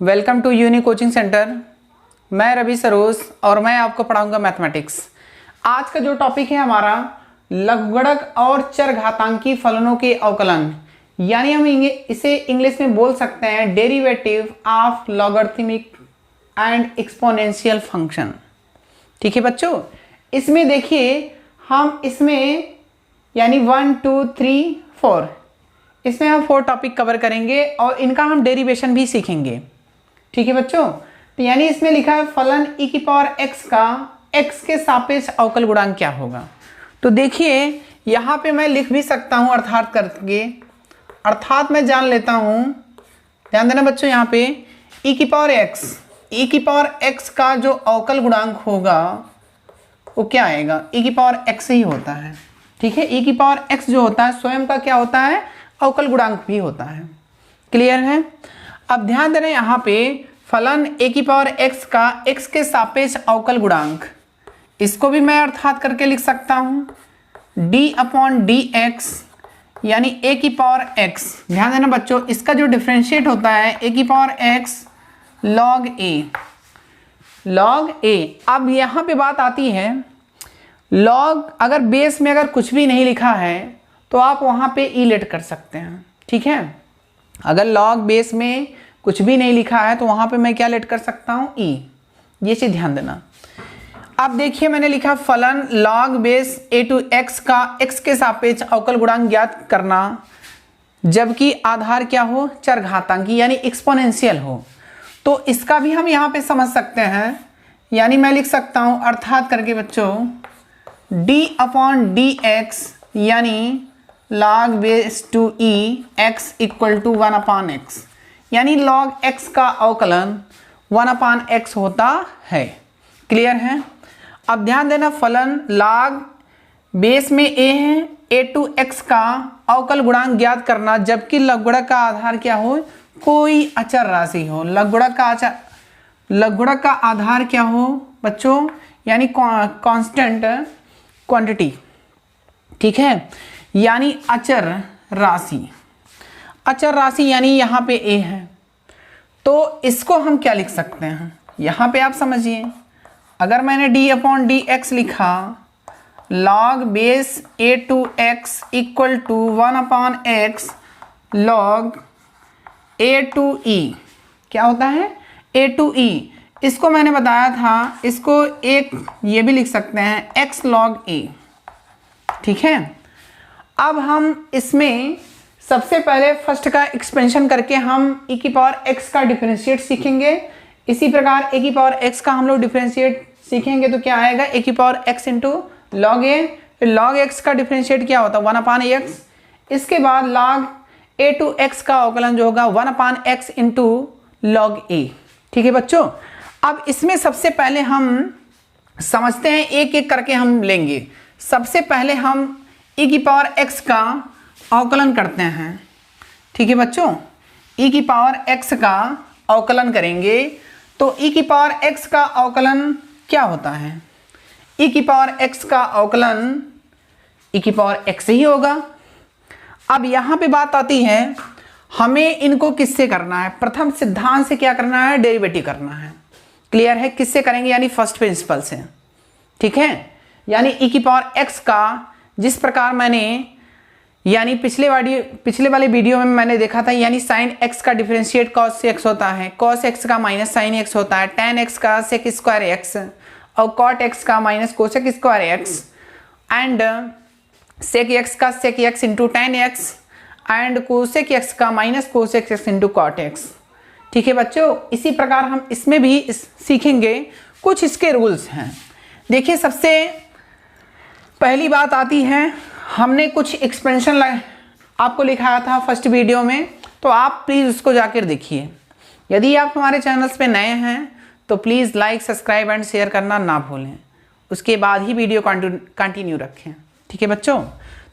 Welcome to uni coaching centre. मैं रवि सरोज और मैं आपको पढ़ाऊंगा मैथमेटिक्स। आज का जो टॉपिक है हमारा लघुगणक और चरघातांकी फलनों के अवकलन, यानी हम इसे इंग्लिश में बोल सकते हैं derivative of logarithmic and exponential function. ठीक है बच्चों, इसमें देखिए हम इसमें यानी 1 2 3 4 इसमें हम 4 टॉपिक कवर करेंगे और इनका हम डेरिवेशन भी सीखेंगे। ठीक है बच्चों, तो यानी इसमें लिखा है फलन e की पावर x का x के सापेक्ष अवकल गुणांक क्या होगा। तो देखिए यहाँ पे मैं लिख भी सकता हूँ अर्थात करके, अर्थात मैं जान लेता हूँ। ध्यान देना बच्चों, यहाँ पे e की पावर x का जो अवकल गुणांक होगा वो क्या आएगा, e की पावर x ही होता है। ठीक है, e की पावर x जो होता है स्वयं का क्या होता है, अवकल गुणांक भी होता है। क्लियर है। अब ध्यान देना यहाँ पे फलन a की पावर x का x के सापेक्ष अवकल गुणांक, इसको भी मैं अर्थात करके लिख सकता हूँ d/dx यानी a की पावर x। ध्यान देना बच्चों, इसका जो डिफरेंशिएट होता है a की पावर x log a। अब यहाँ पे बात आती है लॉग, अगर बेस में अगर कुछ भी नहीं लिखा है तो आप वहाँ पे ई लेट कर सकते हैं। ठीक है, अगर लॉग बेस में कुछ भी नहीं लिखा है तो वहाँ पे मैं क्या लेट कर सकता हूँ, ई। ये चीज़ ध्यान देना। अब देखिए मैंने लिखा फलन log base a to x का x के सापेक्ष अवकल गुणांक ज्ञात करना जबकि आधार क्या हो, चरघातांकी यानी एक्सपोनेंशियल हो। तो इसका भी हम यहाँ पे समझ सकते हैं, यानी मैं लिख सकता हूँ अर्थात करके बच्चों d/dx यानी log base to e x equal to 1/x, यानी log x का अवकलन 1/x होता है। क्लियर है। अब ध्यान देना फलन log बेस में a है, a टू x का अवकल गुणांक ज्ञात करना जबकि लघुगणक का आधार क्या हो, कोई अचर राशि हो। लघुगणक का आधार क्या हो बच्चों, यानी कांस्टेंट क्वांटिटी। ठीक है, यानी अचर राशि। अचर राशि यानी यहाँ पे a है, तो इसको हम क्या लिख सकते हैं, यहाँ पे आप समझिए। अगर मैंने d/dx लिखा log base a to x equal to 1/x log a to e, क्या होता है, a टू e। इसको मैंने बताया था, इसको एक ये भी लिख सकते हैं x log a। ठीक है, अब हम इसमें सबसे पहले फर्स्ट का एक्सपेंशन करके हम e की पावर x का डिफरेंशिएट सीखेंगे। इसी प्रकार a की पावर x का हम लोग डिफरेंशिएट सीखेंगे तो क्या आएगा, a की power x into log a। फिर लॉग x का डिफरेंशिएट क्या होता है, 1/x। इसके बाद log a टू x का अवकलन जो होगा 1/x इंटू लॉग a। ठीक है बच्चों, अब इसमें सबसे पहले हम समझते हैं, एक एक करके हम लेंगे। सबसे पहले हम e की पावर x का अवकलन करते हैं। ठीक है बच्चों, e की पावर x का अवकलन करेंगे तो e की पावर x का अवकलन क्या होता है, e की पावर x का अवकलन e की पावर x ही होगा। अब यहाँ पे बात आती है हमें इनको किससे करना है, प्रथम सिद्धांत से क्या करना है, डेरिवेटिव करना है। क्लियर है, किससे करेंगे, यानी फर्स्ट प्रिंसिपल से। ठीक है, यानी e की पावर x का जिस प्रकार मैंने यानी पिछले वाले वीडियो में मैंने देखा था, यानी साइन x का डिफरेंशिएट cos x होता है, cos x का माइनस साइन x होता है, tan x का sec स्क्वायर x और cot x का minus cosec square x and sec x का sec x into tan x and cosec x का minus cosec x into cot x। ठीक है बच्चों, इसी प्रकार हम इसमें भी सीखेंगे। कुछ इसके रूल्स हैं। देखिए सबसे पहली बात आती है, हमने कुछ एक्सपेंशन आपको लिखाया था फर्स्ट वीडियो में, तो आप प्लीज़ उसको जाकर देखिए। यदि आप हमारे चैनल्स पे नए हैं तो please like subscribe and share करना ना भूलें, उसके बाद ही वीडियो कंटिन्यू रखें। ठीक है बच्चों,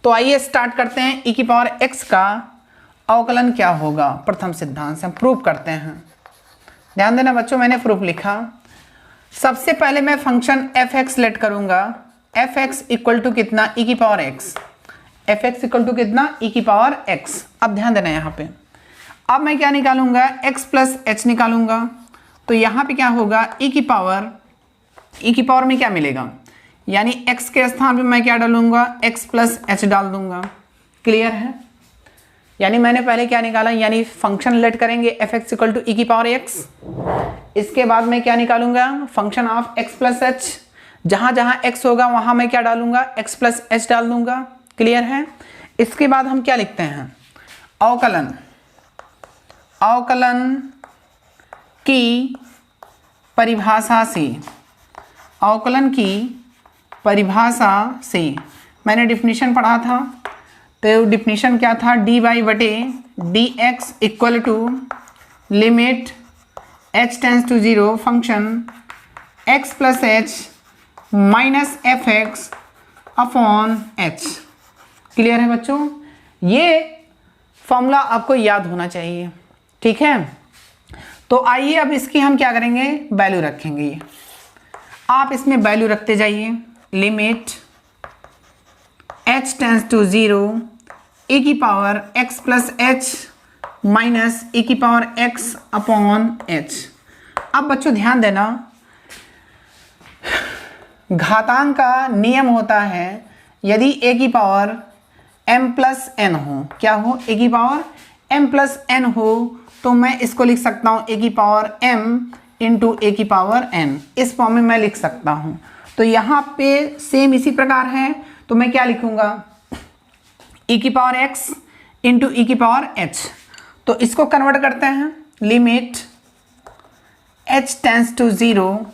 तो आइए स्टार्ट करते हैं। e की पावर x का अवकलन क्या होगा, प्रथम सिद्धांत से हम प्रूफ करते हैं। ध्यान देना बच्चों, मैंने प्रूफ लिखा। सबसे पहले मैं फंक्शन f(x) लेट करूंगा। f(x) इक्वल टू कितना, e की power x। f(x) equal to कितना, e की पावर x। अब ध्यान देना यहाँ पे अब मैं क्या निकालूंगा, x प्लस एच निकालूंगा। तो यहाँ पे क्या होगा, e की पावर में क्या मिलेगा, यानी x के स्थान पे मैं क्या डालूंगा, x प्लस एच डाल दूंगा। क्लियर है? यानी मैंने पहले क्या निकाला, यानी फंक्शन लेट करेंगे f(x इक्वल टू ई की पावर x), इसके बाद मैं क्या निकालूंगा, function of x plus H. जहां जहां x होगा वहां मैं क्या डालूंगा, x प्लस एच डाल दूंगा। क्लियर है? इसके बाद हम क्या लिखते हैं, अवकलन की परिभाषा से, अवकलन की परिभाषा से मैंने डिफिनीशन पढ़ा था। तो डिफिनीशन क्या था, डी वाई बटे d x equal to limit h tends to 0 function x plus h minus f x upon h. Clear है बच्चों? ये फॉर्मूला आपको याद होना चाहिए। ठीक है, तो आइए अब इसकी हम क्या करेंगे, वैल्यू रखेंगे। आप इसमें वैल्यू रखते जाइए, limit h tends to 0 e की power x plus h minus e की पावर x अपॉन h। अब बच्चों ध्यान देना, घातांक का नियम होता है, यदि a की पावर m प्लस n हो, क्या हो, a की पावर m प्लस n हो, तो मैं इसको लिख सकता हूँ a की पावर m इंटू a की पावर n, इस फॉर्म में मैं लिख सकता हूँ। तो यहाँ पे सेम इसी प्रकार है, तो मैं क्या लिखूंगा, e की पावर x इंटू e की पावर h। तो इसको कन्वर्ट करते हैं, limit h tends to 0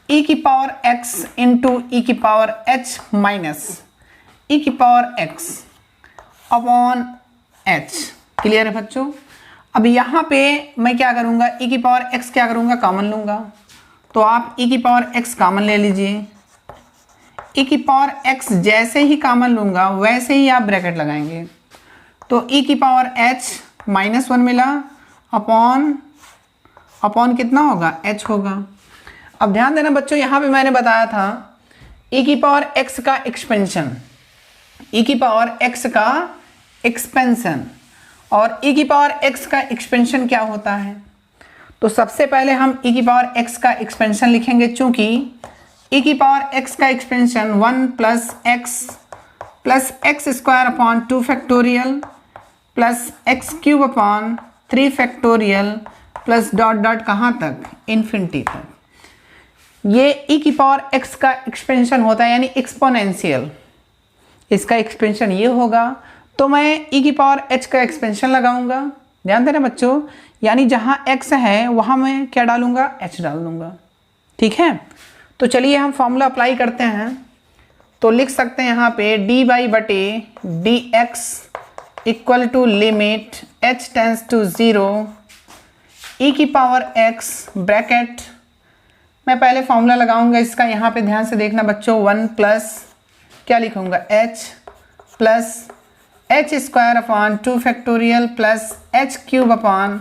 e की पावर x इंटू e की पावर h माइनस e की power x upon h। Clear है बच्चों? अब यहाँ पे मैं क्या करूँगा, e की पावर x क्या करूँगा, कॉमन लूँगा। तो आप e की पावर x कॉमन ले लीजिए। e की पावर x जैसे ही कॉमन लूँगा वैसे ही आप ब्रैकेट लगाएंगे। तो e की पावर h माइनस 1 मिला, अपॉन कितना होगा, h होगा। अब ध्यान देना बच्चों, यहाँ पे मैंने बताया था e की पावर x का एक्सपेंशन, e की पावर x का एक्सपेंशन, और e की पावर x का एक्सपेंशन क्या होता है। तो सबसे पहले हम e की पावर x का एक्सपेंशन लिखेंगे, चूंकि e की पावर x का expansion 1 plus x square upon 2 factorial plus x cube upon 3 factorial plus dot dot कहाँ तक, इन्फिनिटी तक। ये e की पावर x का एक्सपेंशन होता है, यानी एक्सपोनेंशियल। इसका एक्सपेंशन ये होगा, तो मैं e की पावर h का एक्सपेंशन लगाऊंगा। ध्यान देना बच्चों, यानी जहाँ x है वहाँ मैं क्या डालूंगा, h डाल दूंगा। ठीक है, तो चलिए हम फॉर्मूला अप्लाई करते हैं। तो लिख सकते हैं यहाँ पे डी वाई बटे d x equal to limit h tends to 0 e की पावर x ब्रैकेट, मैं पहले फॉर्मूला लगाऊंगा इसका, यहाँ पे ध्यान से देखना बच्चों, 1 प्लस क्या लिखूंगा, h plus H square upon 2 factorial plus H cube upon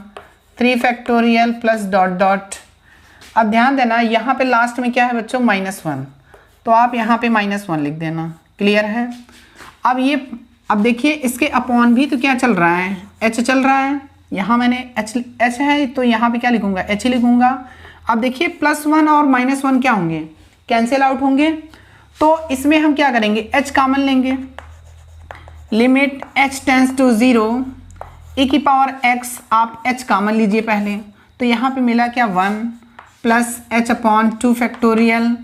3 factorial plus dot dot. अब ध्यान देना यहाँ पे लास्ट में क्या है बच्चों, -1, तो आप यहाँ पे -1 लिख देना। क्लियर है? अब देखिए इसके अपॉन भी तो क्या चल रहा है, h चल रहा है। यहाँ मैंने h है तो यहाँ पे क्या लिखूंगा, h लिखूंगा। अब देखिए +1 और -1 क्या होंगे, कैंसिल आउट होंगे। तो इसमें हम क्या करेंगे, h कॉमन लेंगे। Limit h tends to 0 e की पावर x, आप h कॉमन लीजिए पहले। तो यहाँ पे मिला क्या, 1 plus h upon 2 factorial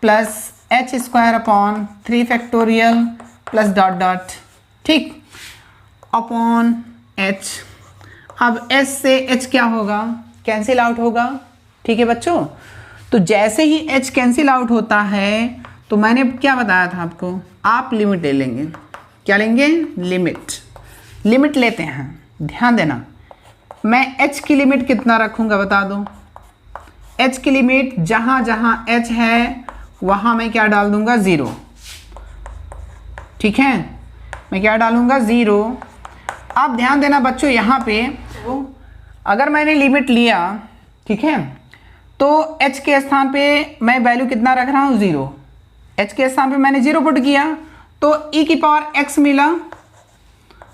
plus h square upon 3 factorial plus dot dot, ठीक, अपॉन h। अब h से h क्या होगा, कैंसिल आउट होगा। ठीक है बच्चों, तो जैसे ही h कैंसिल आउट होता है तो मैंने क्या बताया था आपको, आप लिमिट ले लेंगे। क्या लेंगे, लिमिट लेते हैं। ध्यान देना, मैं h की लिमिट कितना रखूंगा बता दो। h की लिमिट जहां जहां h है वहां मैं क्या डाल दूंगा, 0। ठीक है, मैं क्या डालूंगा, 0। अब ध्यान देना बच्चों, यहाँ पे अगर मैंने लिमिट लिया, ठीक है, तो h के स्थान पे मैं वैल्यू कितना रख रहा हूँ, 0। h के स्थान पे मैंने 0 पुट किया तो e की पावर x मिला,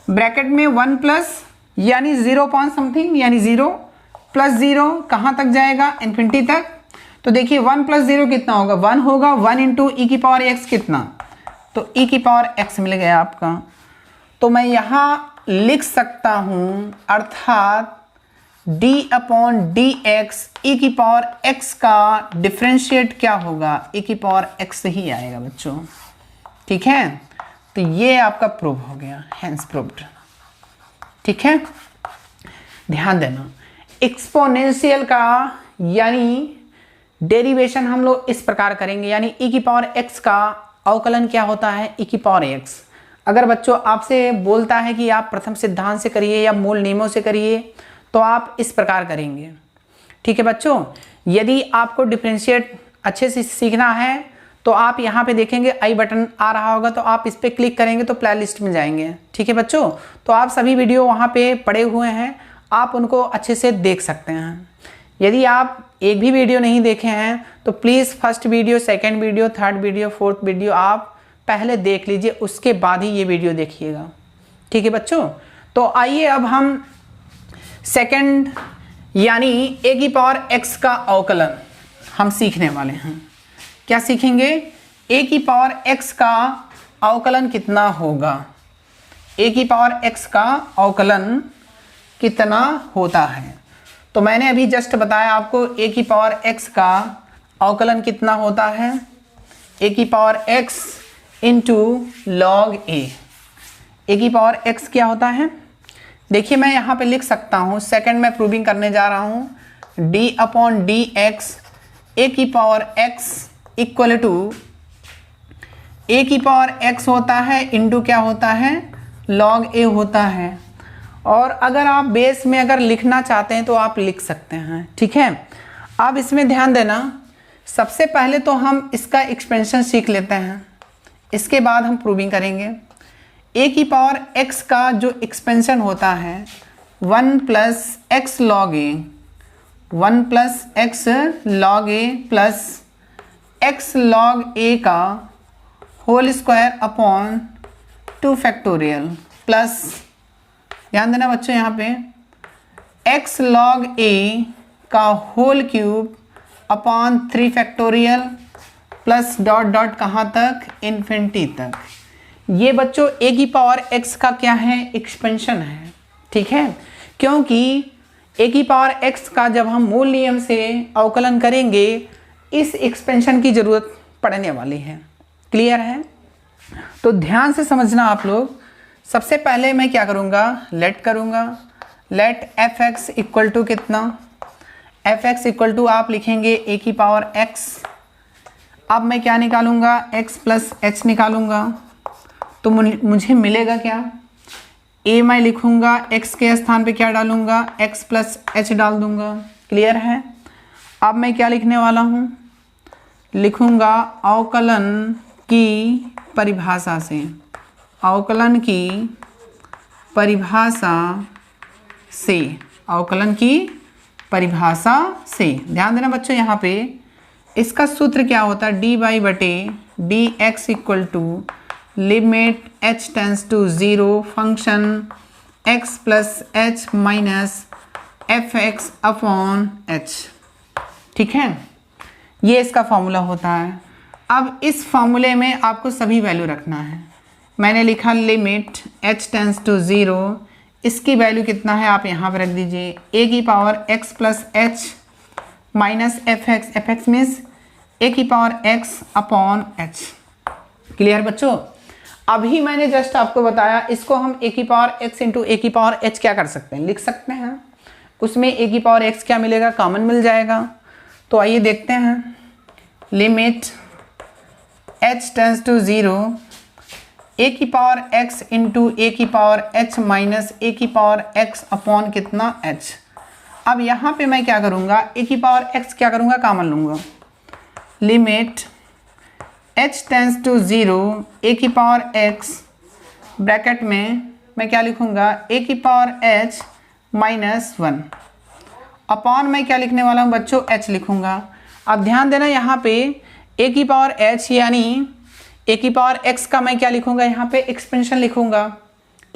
ब्रैकेट में 1 प्लस यानी 0 पॉइंट समथिंग, यानी 0 प्लस 0 कहाँ तक जाएगा, इन्फिनिटी तक। तो देखिए 1 प्लस 0 कितना होगा, 1 होगा। 1 इंटू ई की पावर एक्स कितना, तो ई की पावर एक्स मिल गया आपका। तो मैं यहाँ लिख सकता हूँ, अर्थात d अपॉन डी एक्स ई की पावर x का डिफ्रेंशिएट क्या होगा, e की पावर x ही आएगा बच्चों। ठीक है, तो ये आपका प्रूव हो गया, हेंस प्रूव्ड। ठीक है, ध्यान देना एक्सपोनेंशियल का यानी डेरिवेशन हम लोग इस प्रकार करेंगे, यानी e की पावर x का अवकलन क्या होता है, e की पावर x। अगर बच्चों आपसे बोलता है कि आप प्रथम सिद्धांत से करिए या मूल नियमों से करिए, तो आप इस प्रकार करेंगे। ठीक है बच्चों, यदि आपको डिफरेंशिएट अच्छे से सीखना है तो आप यहाँ पे देखेंगे आई बटन आ रहा होगा, तो आप इस पर क्लिक करेंगे तो प्लेलिस्ट में जाएंगे। ठीक है बच्चों, तो आप सभी वीडियो वहाँ पे पड़े हुए हैं, आप उनको अच्छे से देख सकते हैं। यदि आप एक भी वीडियो नहीं देखे हैं तो please first video, second video, third video, fourth video आप पहले देख लीजिए, उसके बाद ही ये वीडियो देखिएगा। ठीक है बच्चों, तो आइए अब हम सेकंड यानी ए की पावर एक्स का अवकलन हम सीखने वाले हैं। क्या सीखेंगे, ए की पावर एक्स का अवकलन कितना होगा, ए की पावर एक्स का अवकलन कितना होता है। तो मैंने अभी जस्ट बताया आपको ए की पावर एक्स का अवकलन कितना होता है, ए की पावर एक्स इंटू लॉग ए की पावर एक्स क्या होता है। देखिए मैं यहाँ पे लिख सकता हूँ, सेकंड में प्रूविंग करने जा रहा हूँ, d अपॉन डी एक्स ए की पावर x इक्वल टू ए की पावर x होता है इंटू क्या होता है, log a होता है। और अगर आप बेस में अगर लिखना चाहते हैं तो आप लिख सकते हैं। ठीक है, अब इसमें ध्यान देना, सबसे पहले तो हम इसका एक्सपेंशन सीख लेते हैं, इसके बाद हम प्रूविंग करेंगे। ए की पावर x का जो एक्सपेंशन होता है 1 plus x log a, 1 plus x log a plus x log a का whole square upon 2 factorial plus, ध्यान देना बच्चों यहाँ पे, एक्स लॉग ए का whole cube upon 3 factorial plus dot dot कहाँ तक, इन्फिनिटी तक। ये बच्चों ए की पावर एक्स का क्या है, एक्सपेंशन है। ठीक है, क्योंकि ए की पावर एक्स का जब हम मूल नियम से अवकलन करेंगे इस एक्सपेंशन की जरूरत पड़ने वाली है। क्लियर है, तो ध्यान से समझना आप लोग। सबसे पहले मैं क्या करूँगा, लेट करूँगा, let f x equal to कितना, एफ एक्स इक्वल टू आप लिखेंगे ए की पावर एक्स। अब मैं क्या निकालूंगा, x प्लस एच निकालूंगा, तो मुझे मिलेगा क्या, a मैं लिखूंगा, x के स्थान पे क्या डालूंगा, x प्लस एच डाल दूंगा। क्लियर है, अब मैं क्या लिखने वाला हूँ, लिखूंगा अवकलन की परिभाषा से, अवकलन की परिभाषा से, अवकलन की परिभाषा से। ध्यान देना बच्चों, यहाँ पे इसका सूत्र क्या होता है, डी बाई बटे d x equal to limit h tends to 0 function x plus h minus f x upon h. ठीक है, ये इसका फॉर्मूला होता है। अब इस फॉर्मूले में आपको सभी वैल्यू रखना है। मैंने लिखा लिमिट h टेंस टू 0, इसकी वैल्यू कितना है आप यहाँ पर रख दीजिए, a की power x plus h minus f x means a की power x upon h. Clear बच्चों, अभी मैंने जस्ट आपको बताया, इसको हम ए की पावर x इंटू ए की पावर h क्या कर सकते हैं, लिख सकते हैं। उसमें ए की पावर x क्या मिलेगा, कॉमन मिल जाएगा। तो आइए देखते हैं, लिमिट h टेंस टू 0 ए की पावर x इंटू ए की पावर h माइनस ए की पावर x अपॉन कितना h। अब यहाँ पे मैं क्या करूँगा, ए की पावर x क्या करूँगा, कॉमन लूँगा, लिमिट h टेंस टू 0 ए की पावर x ब्रैकेट में मैं क्या लिखूँगा, ए की पावर h माइनस 1 अपॉन मैं क्या लिखने वाला हूँ बच्चों, h लिखूँगा। अब ध्यान देना यहाँ पे ए की पावर h यानी ए की पावर x का मैं क्या लिखूँगा, यहाँ पे एक्सपेंशन लिखूँगा।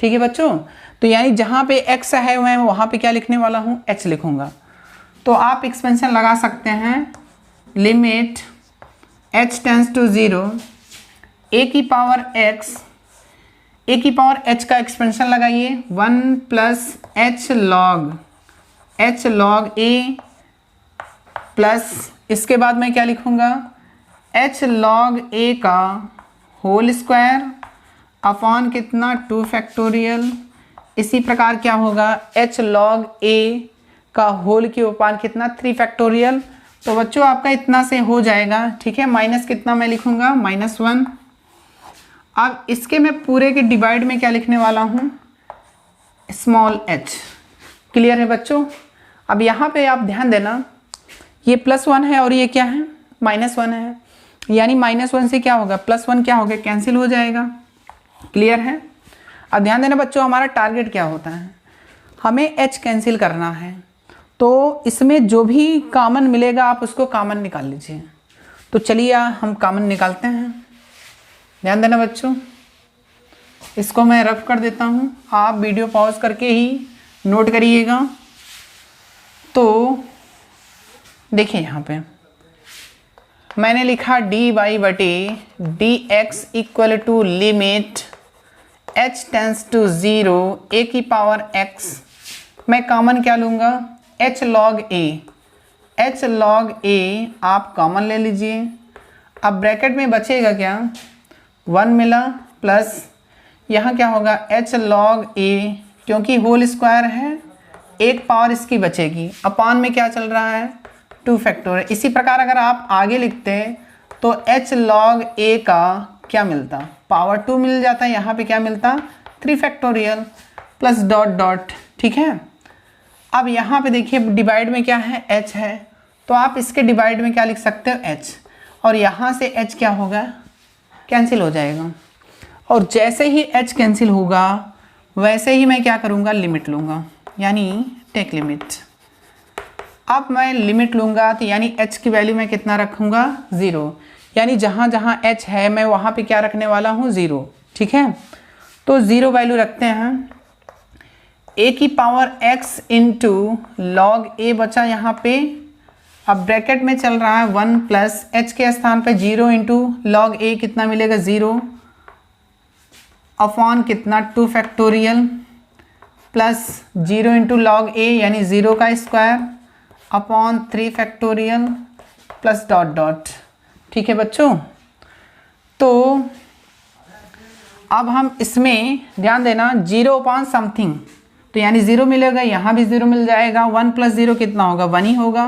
ठीक है बच्चों, तो यानी जहाँ पे x है मैं वहाँ पे क्या लिखने वाला हूँ, h लिखूँगा। तो आप एक्सपेंशन लगा सकते हैं, limit h tends to 0 a की पावर x, a की पावर h का एक्सपेंशन लगाइए 1 plus h log a plus इसके बाद मैं क्या लिखूँगा, h log a का होल स्क्वायर अपॉन कितना 2 फैक्टोरियल। इसी प्रकार क्या होगा, h log a का होल क्यूब अपॉन कितना 3 फैक्टोरियल। तो बच्चों आपका इतना से हो जाएगा, ठीक है। माइनस कितना मैं लिखूँगा, -1। अब इसके मैं पूरे के डिवाइड में क्या लिखने वाला हूँ, स्मॉल h। क्लियर है बच्चों। अब यहाँ पे आप ध्यान देना, ये +1 है और ये क्या है, -1 है, यानी -1 से क्या होगा, +1 क्या हो गया, कैंसिल हो जाएगा। क्लियर है। अब ध्यान देना बच्चों, हमारा टारगेट क्या होता है, हमें h कैंसिल करना है। तो इसमें जो भी कॉमन मिलेगा आप उसको कॉमन निकाल लीजिए। तो चलिए हम कॉमन निकालते हैं। ध्यान देना बच्चों, इसको मैं रफ कर देता हूँ, आप वीडियो पॉज करके ही नोट करिएगा। तो देखिए यहाँ पे मैंने लिखा dy/dx equal to limit h tends to 0 a की पावर x। मैं कॉमन क्या लूँगा, h log a आप कॉमन ले लीजिए। अब ब्रैकेट में बचेगा क्या, 1 मिला प्लस यहाँ क्या होगा h log a, क्योंकि होल स्क्वायर है एक पावर इसकी बचेगी, अपान में क्या चल रहा है 2 फैक्टोरियल। इसी प्रकार अगर आप आगे लिखते हैं तो h log a का क्या मिलता, पावर 2 मिल जाता है, यहाँ पे क्या मिलता 3 फैक्टोरियल प्लस डॉट डॉट। ठीक है। अब यहाँ पे देखिए डिवाइड में क्या है, h है, तो आप इसके डिवाइड में क्या लिख सकते हो, h, और यहाँ से h क्या होगा, कैंसिल हो जाएगा। और जैसे ही h कैंसिल होगा वैसे ही मैं क्या करूँगा, लिमिट लूँगा, यानी टेक लिमिट। अब मैं लिमिट लूँगा तो यानी h की वैल्यू मैं कितना रखूँगा, 0, यानी जहाँ जहाँ h है मैं वहाँ पे क्या रखने वाला हूँ, 0। ठीक है। तो 0 वैल्यू रखते हैं। a की power x into log a बचा यहाँ पे। अब ब्रैकेट में चल रहा है 1 प्लस h के स्थान पे 0 इंटू लॉग a कितना मिलेगा, 0 अपॉन कितना 2 factorial plus 0 into log a यानी 0 का square upon 3 factorial plus dot dot. ठीक है बच्चों। तो अब हम इसमें ध्यान देना 0 अपॉन समथिंग, तो यानी 0 मिलेगा, यहाँ भी 0 मिल जाएगा। 1 प्लस 0 कितना होगा, 1 ही होगा।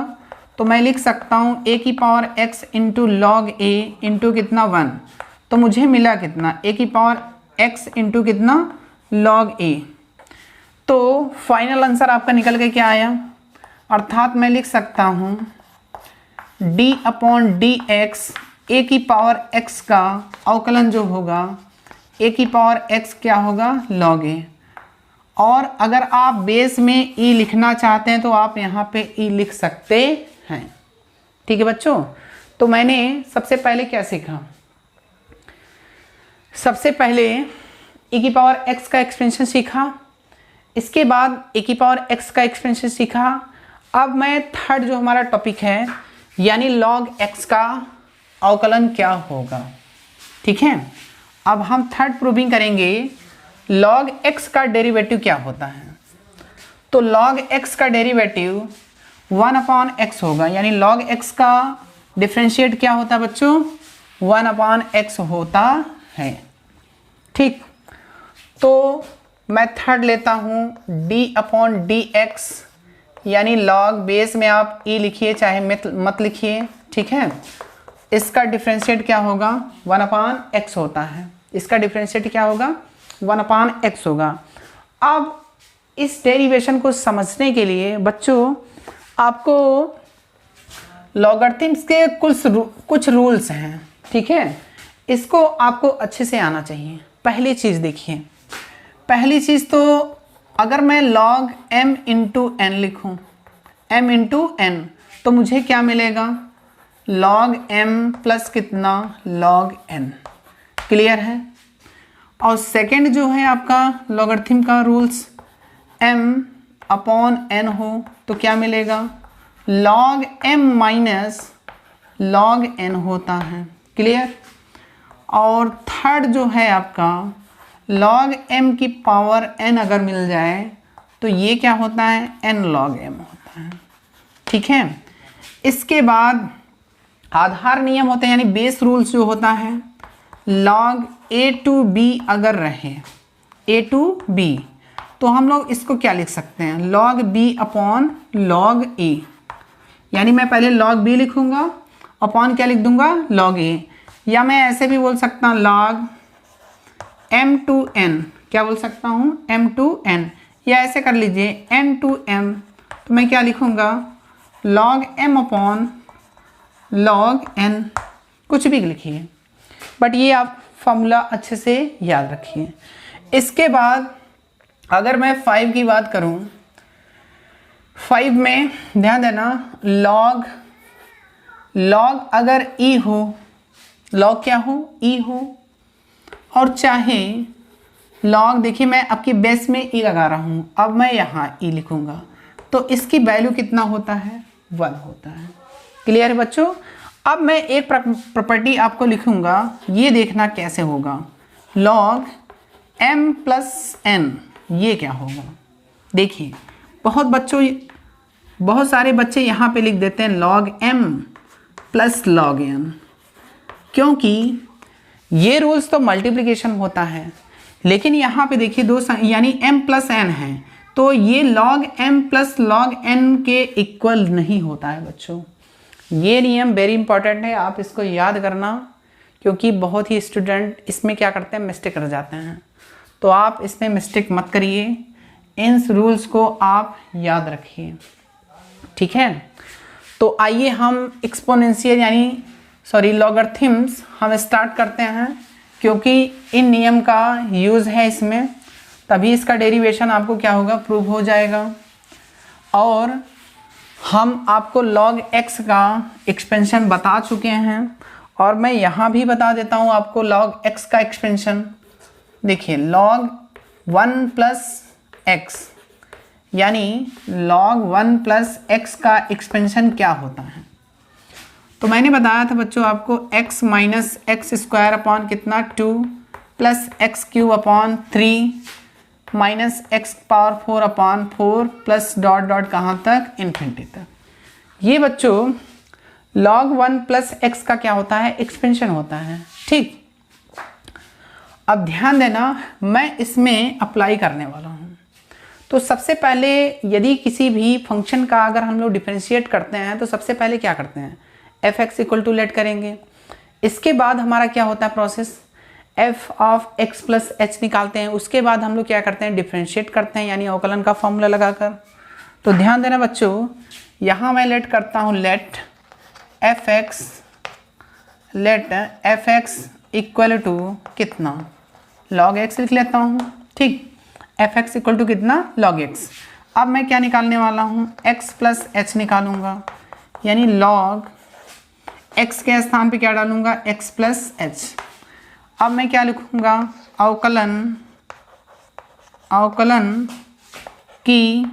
तो मैं लिख सकता हूँ a की power x into log a into कितना 1, तो मुझे मिला कितना, a की पावर x इंटू कितना लॉग a। तो फाइनल आंसर आपका निकल के क्या आया, अर्थात मैं लिख सकता हूँ d अपॉन dx, a की पावर x का अवकलन जो होगा a की पावर x क्या होगा, log a। और अगर आप बेस में e लिखना चाहते हैं तो आप यहाँ पे e लिख सकते हैं। ठीक है बच्चों। तो मैंने सबसे पहले क्या सीखा, सबसे पहले e की पावर x का एक्सपेंशन सीखा, इसके बाद a की पावर x का एक्सपेंशन सीखा। अब मैं थर्ड जो हमारा टॉपिक है यानी log x का अवकलन क्या होगा। ठीक है। अब हम थर्ड प्रूविंग करेंगे log x का डेरिवेटिव क्या होता है। तो log x का डेरिवेटिव 1 अपॉन x होगा, यानी log x का डिफरेंशिएट क्या होता है बच्चों, 1 अपॉन x होता है। ठीक। तो मैं थर्ड लेता हूँ d अपॉन dx, यानी log बेस में आप e लिखिए चाहे मत लिखिए। ठीक है। इसका डिफरेंशिएट क्या होगा, 1 अपॉन x होता है, इसका डिफरेंशिएट क्या होगा, 1 अपॉन x होगा। अब इस डेरिवेशन को समझने के लिए बच्चों आपको लॉगरिथम्स के कुछ रूल्स हैं। ठीक है। इसको आपको अच्छे से आना चाहिए। पहली चीज़ देखिए, पहली चीज़ तो अगर मैं log m इंटू n लिखूँ, m इंटू n, तो मुझे क्या मिलेगा, log m प्लस कितना log n। क्लियर है। और सेकंड जो है आपका लॉगरिथम का रूल्स m अपॉन n हो तो क्या मिलेगा, log m minus log n होता है। क्लियर। और थर्ड जो है आपका log m की पावर n अगर मिल जाए तो ये क्या होता है, n log m होता है। ठीक है। इसके बाद आधार नियम होते हैं, यानी बेस रूल्स जो होता है, log a टू b अगर रहे, a टू b, तो हम लोग इसको क्या लिख सकते हैं, log b upon log a, यानी मैं पहले log b लिखूंगा, अपॉन क्या लिख दूंगा, log a। या मैं ऐसे भी बोल सकता हूँ log m टू n, क्या बोल सकता हूँ, m टू n, या ऐसे कर लीजिए n टू m, तो मैं क्या लिखूंगा, log m upon log n, कुछ भी लिखिए, बट ये आप फॉर्मूला अच्छे से याद रखिए। इसके बाद अगर मैं 5 की बात करूं, 5 में ध्यान देना, log अगर e हो, log क्या हो, e हो, और चाहे log, देखिए मैं आपकी बेस में e लगा रहा हूं, अब मैं यहाँ e लिखूंगा तो इसकी वैल्यू कितना होता है, 1 होता है। क्लियर है बच्चों। अब मैं एक प्रॉपर्टी आपको लिखूंगा, ये देखना कैसे होगा, log m प्लस n, ये क्या होगा। देखिए बहुत सारे बच्चे यहाँ पे लिख देते हैं log m plus log n, क्योंकि ये रूल्स तो मल्टीप्लिकेशन होता है, लेकिन यहाँ पे देखिए दो यानी m प्लस n है, तो ये log m plus log n के इक्वल नहीं होता है बच्चों। ये नियम वेरी इंपॉर्टेंट है, आप इसको याद करना, क्योंकि बहुत ही स्टूडेंट इसमें क्या करते हैं, मिस्टेक कर जाते हैं, तो आप इसमें मिस्टेक मत करिए, इन रूल्स को आप याद रखिए। ठीक है। तो आइए हम एक्सपोनेंशियल यानी लॉगरिथम्स हम स्टार्ट करते हैं, क्योंकि इन नियम का यूज़ है इसमें, तभी इसका डेरिवेशन आपको क्या होगा, प्रूव हो जाएगा। और हम आपको log x का एक्सपेंशन बता चुके हैं, और मैं यहाँ भी बता देता हूँ आपको log x का एक्सपेंशन। देखिए log 1 प्लस x, यानी log 1 प्लस x का एक्सपेंशन क्या होता है, तो मैंने बताया था बच्चों आपको x minus x square upon कितना 2 plus x cube upon 3 minus x power 4 upon 4 plus dot dot कहाँ तक, इन्फिनिटी तक। ये बच्चों log 1 प्लस एक्स का क्या होता है, एक्सपेंशन होता है। ठीक। अब ध्यान देना, मैं इसमें अप्लाई करने वाला हूँ। तो सबसे पहले यदि किसी भी फंक्शन का अगर हम लोग डिफरेंशिएट करते हैं, तो सबसे पहले क्या करते हैं, f x equal to let करेंगे। इसके बाद हमारा क्या होता है process, f of x plus h निकालते हैं। उसके बाद हम लोग क्या करते हैं, डिफरेंशिएट करते हैं, यानी अवकलन का फॉर्मूला लगाकर। तो ध्यान देना बच्चों, यहाँ मैं लेट करता हूँ, let f x equal to कितना, log x लिख लेता हूँ। ठीक। एफ एक्स इक्वल टू कितना, log x। अब मैं क्या निकालने वाला हूँ, x प्लस एच निकालूंगा, यानी log x के स्थान पे क्या डालूंगा, x प्लस एच। अब मैं क्या लिखूंगा, अवकलन की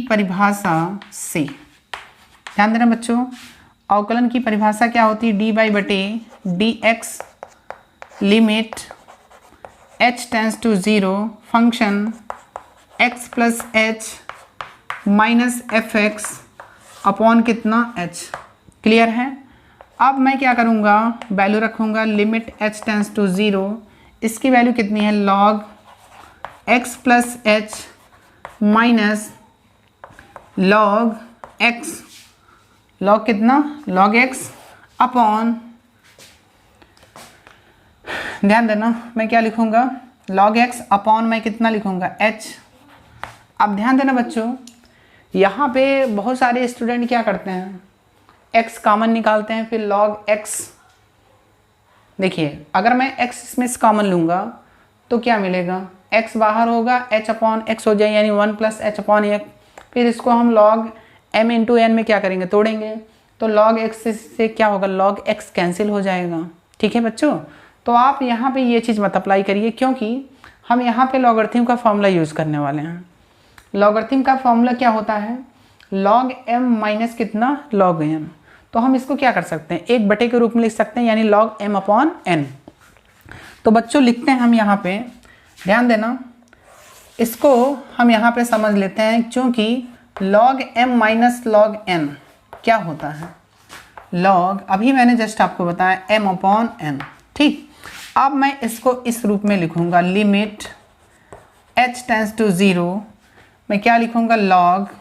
परिभाषा से, ध्यान देना बच्चों, अवकलन की परिभाषा क्या होती है, dy बटे dx limit h tends to 0 function x plus h minus f x upon कितना, h। क्लियर है। अब मैं क्या करूँगा, वैल्यू रखूँगा, लिमिट h टेंस टू 0, इसकी वैल्यू कितनी है, log x plus h minus log x, log कितना, log x अपॉन, ध्यान देना मैं क्या लिखूँगा, log x अपॉन मैं कितना लिखूँगा, h। अब ध्यान देना बच्चों, यहाँ पे बहुत सारे स्टूडेंट क्या करते हैं, x कॉमन निकालते हैं, फिर log x। देखिए अगर मैं x इसमें से कॉमन लूँगा तो क्या मिलेगा, x बाहर होगा, h अपॉन x हो जाए, यानी 1 प्लस एच अपॉन एक। फिर इसको हम log m इंटू n में क्या करेंगे, तोड़ेंगे, तो log x से क्या होगा, log x कैंसिल हो जाएगा। ठीक है बच्चों, तो आप यहाँ पे ये चीज़ मत अप्लाई करिए, क्योंकि हम यहाँ पे लॉगरिथम का फॉर्मूला यूज़ करने वाले हैं। लॉगरिथम का फॉर्मूला क्या होता है, log m माइनस कितना log n। तो हम इसको क्या कर सकते हैं, एक बटे के रूप में लिख सकते हैं, यानी log m अपॉन n। तो बच्चों लिखते हैं हम यहाँ पे, ध्यान देना, इसको हम यहाँ पे समझ लेते हैं, क्योंकि log m minus log n क्या होता है, log, अभी मैंने जस्ट आपको बताया m अपॉन n। ठीक, अब मैं इसको इस रूप में लिखूंगा, लिमिट h टेंस टू 0, मैं क्या लिखूंगा, log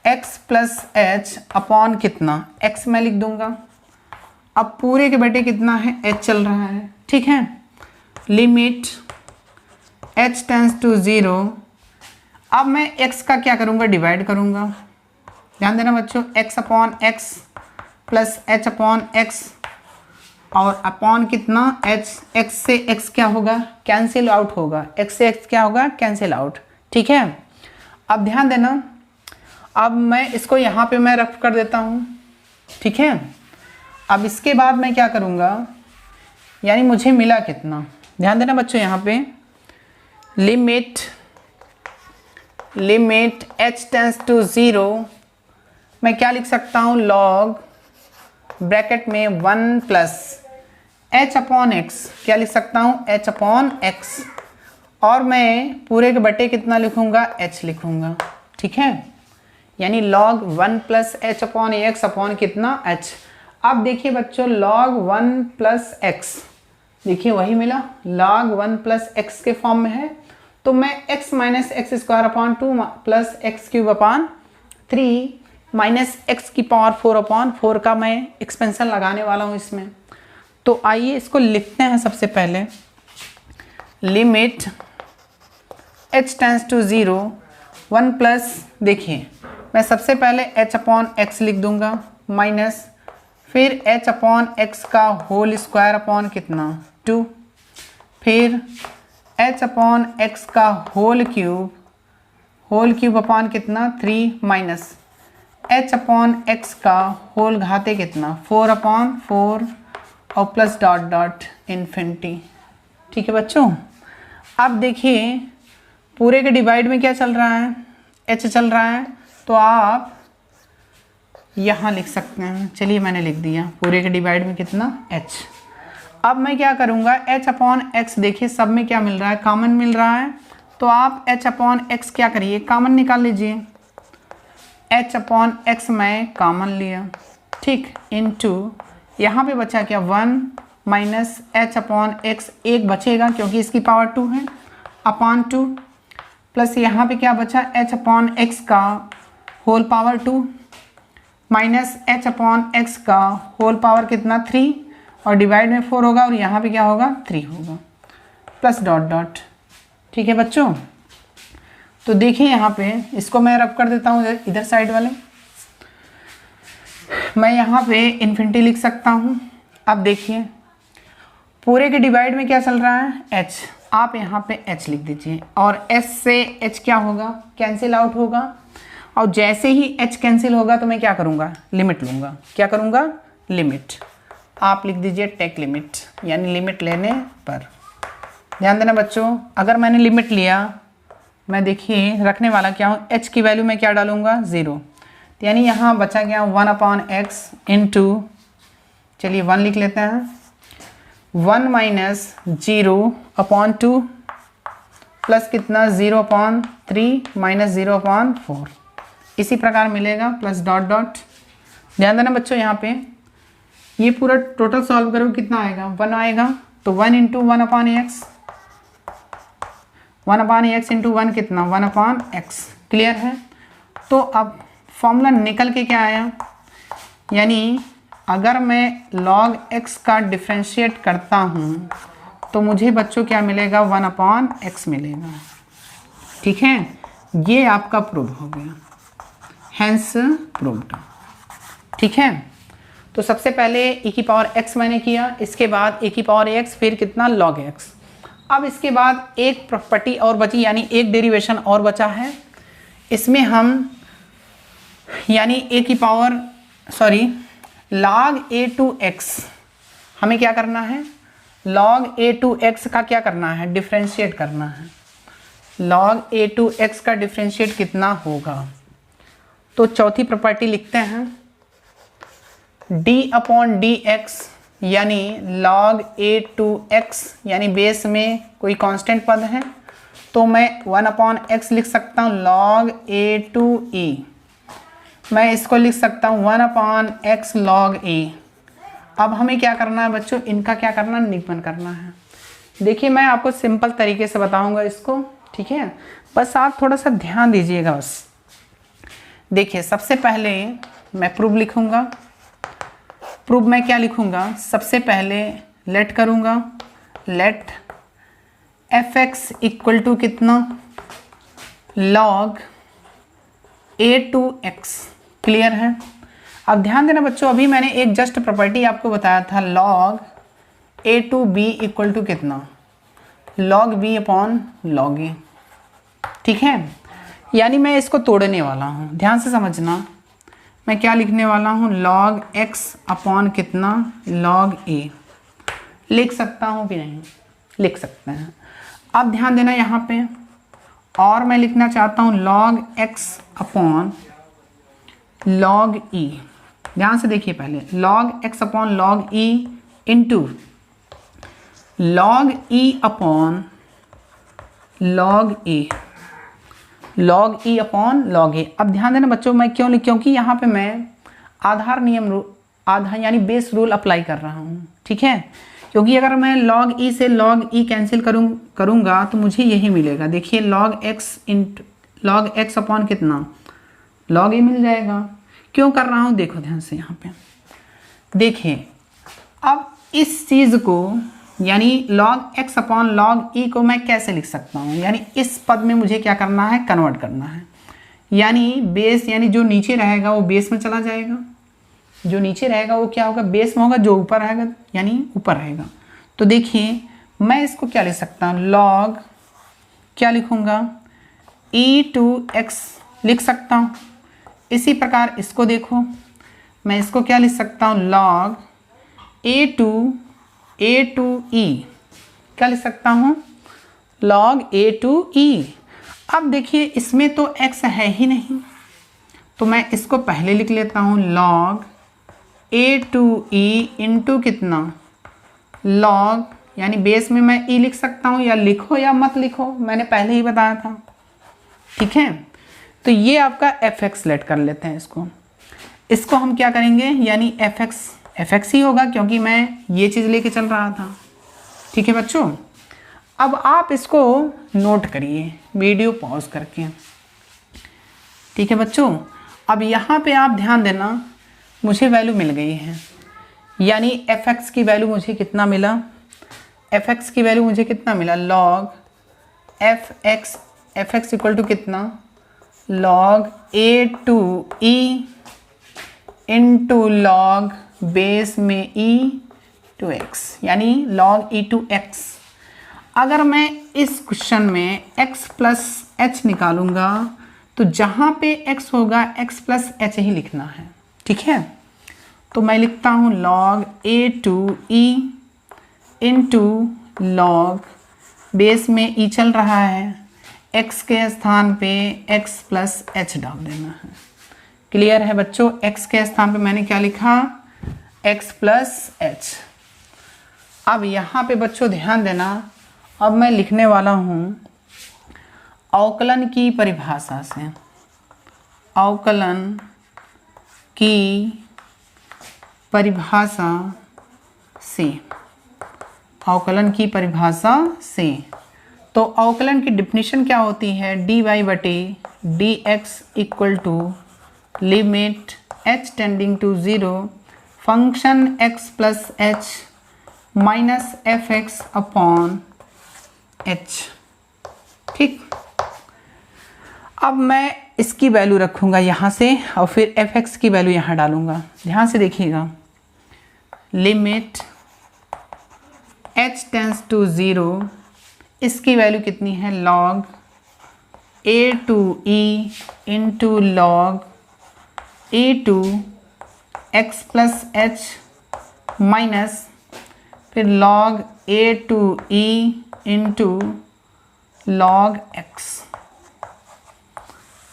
x plus H upon कितना x मैं लिख दूंगा। अब पूरे के बटे कितना है, h चल रहा है, ठीक है, लिमिट h टेंस टू 0। अब मैं x का क्या करूंगा, डिवाइड करूंगा, ध्यान देना बच्चों, x upon x plus h upon x और अपॉन कितना h, x से x क्या होगा, कैंसिल आउट होगा, x से x क्या होगा, कैंसिल आउट, ठीक है। अब ध्यान देना, अब मैं इसको यहाँ पे मैं रफ कर देता हूँ, ठीक है। अब इसके बाद मैं क्या करूँगा, यानी मुझे मिला कितना, ध्यान देना बच्चों, यहाँ पे लिमिट h टेंस टू 0, मैं क्या लिख सकता हूँ, log ब्रैकेट में 1 प्लस h अपॉन x, क्या लिख सकता हूँ, h अपॉन x, और मैं पूरे के बटे कितना लिखूँगा, h लिखूँगा, ठीक है, यानी log 1 plus h upon x upon कितना h। अब देखिए बच्चों, log 1 प्लस x, देखिए वही मिला, log 1 प्लस x के फॉर्म में है, तो मैं x minus x square upon 2 plus x cube upon 3 minus x की पावर 4 अपॉन 4 का मैं एक्सपेंशन लगाने वाला हूँ इसमें। तो आइए इसको लिखते हैं, सबसे पहले limit h tends to 0 1 plus, देखिए मैं सबसे पहले h अपॉन x लिख दूंगा, माइनस फिर h अपॉन x का होल स्क्वायर अपॉन कितना 2, फिर h अपॉन x का होल क्यूब अपॉन कितना 3, माइनस h अपॉन x का होल घाते कितना 4 अपॉन 4 और प्लस डॉट डॉट इन्फिनिटी, ठीक है बच्चों। अब देखिए पूरे के डिवाइड में क्या चल रहा है, h चल रहा है, तो आप यहाँ लिख सकते हैं, चलिए मैंने लिख दिया, पूरे के डिवाइड में कितना h। अब मैं क्या करूँगा, h अपॉन x, देखिए सब में क्या मिल रहा है, कॉमन मिल रहा है, तो आप h अपॉन x क्या करिए, कॉमन निकाल लीजिए, h अपॉन x मैं कॉमन लिया, ठीक, इनटू यहाँ पे बचा क्या 1 माइनस h अपॉन x, एक बचेगा क्योंकि इसकी पावर 2 है, अपॉन 2 प्लस यहाँ पे क्या बचा h अपॉन x का whole power 2 minus h upon x का होल पावर कितना 3 और डिवाइड में 4 होगा और यहाँ पे क्या होगा 3 होगा, प्लस डॉट डॉट, ठीक है बच्चों। तो देखिए यहाँ पे इसको मैं रब कर देता हूँ इधर साइड वाले, मैं यहाँ पे इन्फिनिटी लिख सकता हूँ। अब देखिए पूरे के डिवाइड में क्या चल रहा है h, आप यहाँ पे h लिख दीजिए और s से h क्या होगा, कैंसिल आउट होगा, और जैसे ही h कैंसिल होगा तो मैं क्या करूँगा, लिमिट लूँगा, क्या करूँगा, लिमिट, आप लिख दीजिए टेक लिमिट, यानी लिमिट लेने पर। ध्यान देना बच्चों, अगर मैंने लिमिट लिया, मैं देखिए रखने वाला क्या हूँ, h की वैल्यू में क्या डालूँगा 0, यानी यहाँ बचा गया 1 अपॉन एक्स इंटू, चलिए 1 लिख लेते हैं, 1 माइनस 0 अपॉन 2 प्लस कितना 0 अपॉन 3 माइनस 0 अपॉन 4, इसी प्रकार मिलेगा, प्लस डॉट डॉट। ध्यान देना बच्चों, यहाँ पे ये पूरा टोटल सॉल्व करो कितना आएगा, 1 आएगा, तो 1 into 1 upon x, 1 upon x into 1 कितना 1 अपॉन एक्स, क्लियर है। तो अब फॉर्मूला निकल के क्या आया, यानी अगर मैं log x का डिफ्रेंशिएट करता हूँ तो मुझे बच्चों क्या मिलेगा, 1 अपॉन एक्स मिलेगा, ठीक है। ये आपका प्रूव हो गया, हैंस प्रूव्ड, ठीक है। तो सबसे पहले e की पावर x मैंने किया, इसके बाद e की पावर x, फिर कितना log x। अब इसके बाद एक प्रॉपर्टी और बची, यानी एक डेरिवेशन और बचा है, इसमें हम यानी a की पावर log a टू x हमें क्या करना है, log a टू x का क्या करना है, डिफ्रेंशिएट करना है। log a टू x का डिफ्रेंशिएट कितना होगा, तो चौथी प्रॉपर्टी लिखते हैं, d अपॉन डी एक्स यानी log a टू x, यानी बेस में कोई कांस्टेंट पद है तो मैं 1 अपॉन एक्स लिख सकता हूँ log a टू e। मैं इसको लिख सकता हूँ 1 अपॉन एक्स log a। अब हमें क्या करना है बच्चों, इनका क्या करना है, निगमन करना है। देखिए मैं आपको सिंपल तरीके से बताऊंगा इसको, ठीक है, बस आप थोड़ा सा ध्यान दीजिएगा बस। देखिए सबसे पहले मैं प्रूव लिखूंगा। प्रूव मैं क्या लिखूंगा, सबसे पहले लेट करूंगा, लेट fx इक्वल टू कितना, log a to x। Clear है। अब ध्यान देना बच्चों, अभी मैंने एक जस्ट प्रॉपर्टी आपको बताया था, log a to b equal to कितना, log b upon log a। ठीक है, यानी मैं इसको तोड़ने वाला हूँ, ध्यान से समझना। मैं क्या लिखने वाला हूँ, log x अपॉन कितना, log a। लिख सकता हूँ कि नहीं, लिख सकते हैं। अब ध्यान देना यहाँ पे, और मैं लिखना चाहता हूँ log x upon log e। ध्यान से देखिए पहले, log x upon log e into log e upon log a, log e upon log a। अब ध्यान देना बच्चों, मैं क्यों लिख, क्योंकि यहाँ पे मैं आधार नियम आधार यानी बेस रूल अप्लाई कर रहा हूँ, ठीक है। क्योंकि अगर मैं log e से log e कैंसिल करूँगा तो मुझे यही मिलेगा। देखिए log x अपॉन कितना, log e मिल जाएगा। क्यों कर रहा हूँ, देखो ध्यान से यहाँ पे देखिए। अब इस चीज़ को यानी log x upon log e को मैं कैसे लिख सकता हूँ, यानी इस पद में मुझे क्या करना है, कन्वर्ट करना है। यानी बेस, यानी जो नीचे रहेगा वो बेस में चला जाएगा, जो नीचे रहेगा वो क्या होगा, बेस में होगा, जो ऊपर रहेगा यानी ऊपर रहेगा। तो देखिए मैं इसको क्या लिख सकता हूँ, log क्या लिखूँगा, e टू x लिख सकता हूँ। इसी प्रकार इसको देखो, मैं इसको क्या लिख सकता हूँ, log a टू e क्या लिख सकता हूँ, log a टू e। अब देखिए इसमें तो x है ही नहीं, तो मैं इसको पहले लिख लेता हूँ, log a to e into कितना, log यानी बेस में मैं e लिख सकता हूँ, या लिखो या मत लिखो, मैंने पहले ही बताया था, ठीक है। तो ये आपका fx लेट कर लेते हैं इसको हम क्या करेंगे, यानी fx ही होगा क्योंकि मैं ये चीज़ लेके चल रहा था, ठीक है बच्चों। अब आप इसको नोट करिए वीडियो पॉज करके, ठीक है बच्चों। अब यहाँ पे आप ध्यान देना, मुझे वैल्यू मिल गई है, यानी fx की वैल्यू मुझे कितना मिला, fx की वैल्यू मुझे कितना मिला, log fx इक्वल टू कितना, log a to e into log base में e टू x, यानी log e टू x। अगर मैं इस क्वेश्चन में x प्लस h निकालूंगा तो जहाँ पे x होगा x प्लस h ही लिखना है, ठीक है। तो मैं लिखता हूँ log a to e into log base में e चल रहा है, x के स्थान पे x प्लस h डाल देना है। क्लियर है बच्चों, x के स्थान पे मैंने क्या लिखा, x प्लस h। अब यहाँ पे बच्चों ध्यान देना, अब मैं लिखने वाला हूँ अवकलन की परिभाषा से, अवकलन की परिभाषा से, अवकलन की परिभाषा से। तो अवकलन की डिफिनीशन क्या होती है, dy बटे d x equal to limit h tending to 0 function x plus h minus f x upon h। ठीक, अब मैं इसकी वैल्यू रखूँगा यहाँ से और फिर एफ एक्स की वैल्यू यहाँ डालूँगा। ध्यान से देखिएगा, लिमिट h टेंस टू 0, इसकी वैल्यू कितनी है, log a to e into log a to x plus h minus फिर log a to e into log x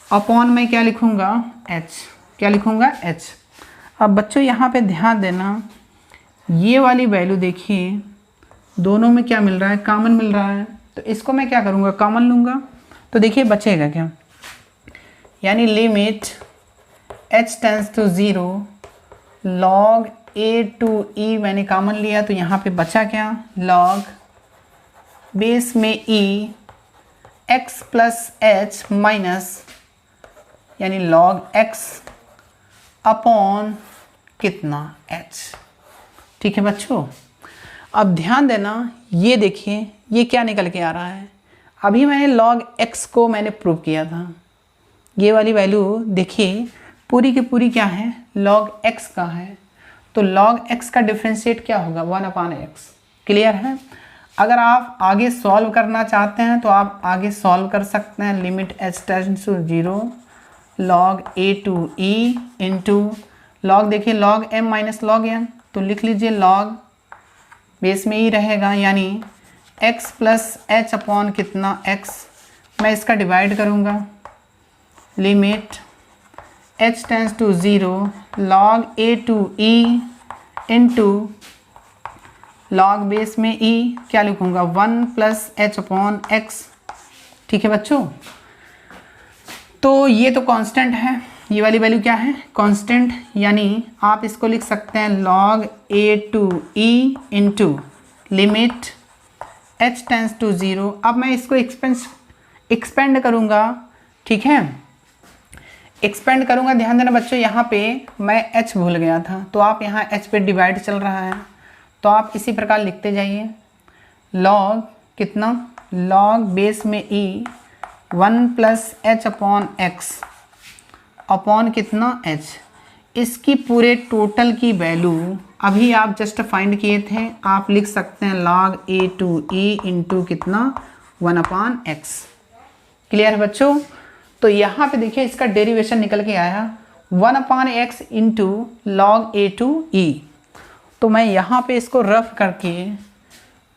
upon में क्या लिखूँगा h, क्या लिखूँगा h। अब बच्चों यहाँ पे ध्यान देना, ये वाली वैल्यू देखिए दोनों में क्या मिल रहा है, कॉमन मिल रहा है, तो इसको मैं क्या करूँगा कॉमन लूँगा, तो देखिए बचेगा क्या, यानी limit h tends to 0 log a to e मैंने कॉमन लिया तो यहाँ पे बचा क्या, log बेस में e x plus h minus यानी log x अपॉन कितना h। ठीक है बच्चों, अब ध्यान देना, ये देखिए ये क्या निकल के आ रहा है, अभी मैंने log x को मैंने प्रूव किया था, ये वाली वैल्यू देखिए पूरी की पूरी क्या है log x का है, तो log x का डिफरेंशिएट क्या होगा 1/x। क्लियर है। अगर आप आगे सॉल्व करना चाहते हैं तो आप आगे सॉल्व कर सकते हैं, limit h tends to 0 log a to e into log देखिए log m minus log n, तो लिख लीजिए log बेस में ही रहेगा यानी x प्लस h अपॉन कितना x, मैं इसका डिवाइड करूँगा, limit h tends to 0 log a to e into log base में e क्या लिखूँगा 1 प्लस h अपॉन x। ठीक है बच्चों, तो ये तो कांस्टेंट है, ये वाली वैल्यू क्या है कांस्टेंट, यानी आप इसको लिख सकते हैं log a to e into limit h tends to 0। अब मैं इसको एक्सपेंड करूँगा, ठीक है, एक्सपेंड करूँगा। ध्यान देना बच्चों, यहाँ पे मैं h भूल गया था, तो आप यहाँ h पे डिवाइड चल रहा है, तो आप इसी प्रकार लिखते जाइए log कितना, log बेस में e 1 plus h upon x upon कितना h, इसकी पूरे टोटल की वैल्यू अभी आप जस्ट फाइंड किए थे, आप लिख सकते हैं log a to e into कितना 1/x। क्लियर है बच्चों, तो यहाँ पे देखिए इसका डेरिवेशन निकल के आया 1/x into log a to e। तो मैं यहाँ पे इसको रफ करके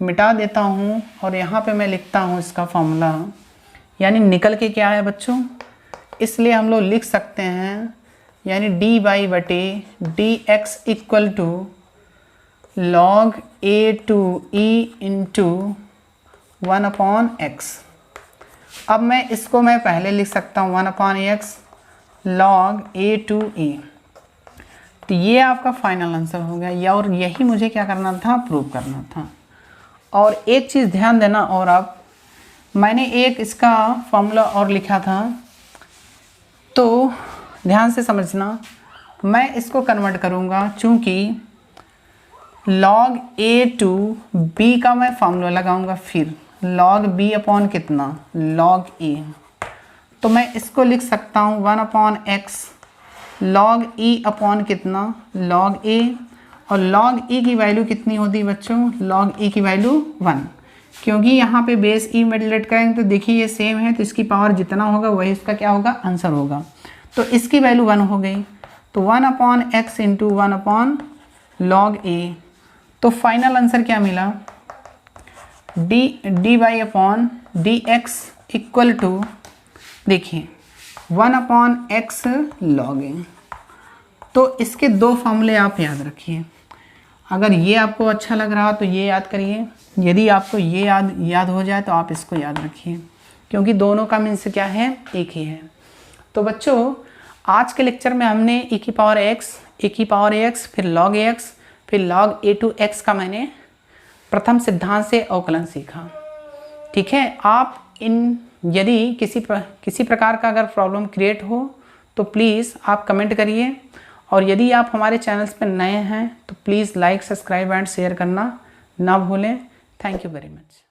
मिटा देता हूँ और यहाँ पे मैं लिखता हूँ इसका फॉर्मूला, यानी निकल के क्या है बच्चों, इसलिए हम लोग लिख सकते हैं यानी dy/dx equal to log a to e into 1/x। अब मैं इसको मैं पहले लिख सकता हूँ 1/x log a to e, तो ये आपका फाइनल आंसर हो गया, और यही मुझे क्या करना था प्रूव करना था। और एक चीज़ ध्यान देना, और अब मैंने एक इसका फॉर्मूला और लिखा था, तो ध्यान से समझना, मैं इसको कन्वर्ट करूँगा, चूँकि log a to b का मैं फॉर्मूला लगाऊँगा, फिर log b अपॉन कितना log a, तो मैं इसको लिख सकता हूँ 1/x log e अपॉन कितना log a, और log e की वैल्यू कितनी होती है बच्चों, log e की वैल्यू 1, क्योंकि यहाँ पे बेस e मल्टीप्लाई करेंगे तो देखिए ये सेम है, तो इसकी पावर जितना होगा वही इसका क्या होगा आंसर होगा, तो इसकी वैल्यू 1 हो गई, तो 1/x इंटू 1/log a, तो फाइनल आंसर क्या मिला dy/dx इक्वल टू देखिए 1/x log a। तो इसके दो फॉर्मूले आप याद रखिए, अगर ये आपको अच्छा लग रहा तो ये याद करिए, यदि आपको ये याद हो जाए तो आप इसको याद रखिए, क्योंकि दोनों का मीन्स क्या है एक ही है। तो बच्चों आज के लेक्चर में हमने e की पावर x फिर log ax फिर log a to x का मैंने प्रथम सिद्धांत से अवकलन सीखा। ठीक है, आप यदि किसी प्रकार का अगर प्रॉब्लम क्रिएट हो तो प्लीज़ आप कमेंट करिए, और यदि आप हमारे चैनल्स पर नए हैं तो please like subscribe and share करना ना भूलें। Thank you very much.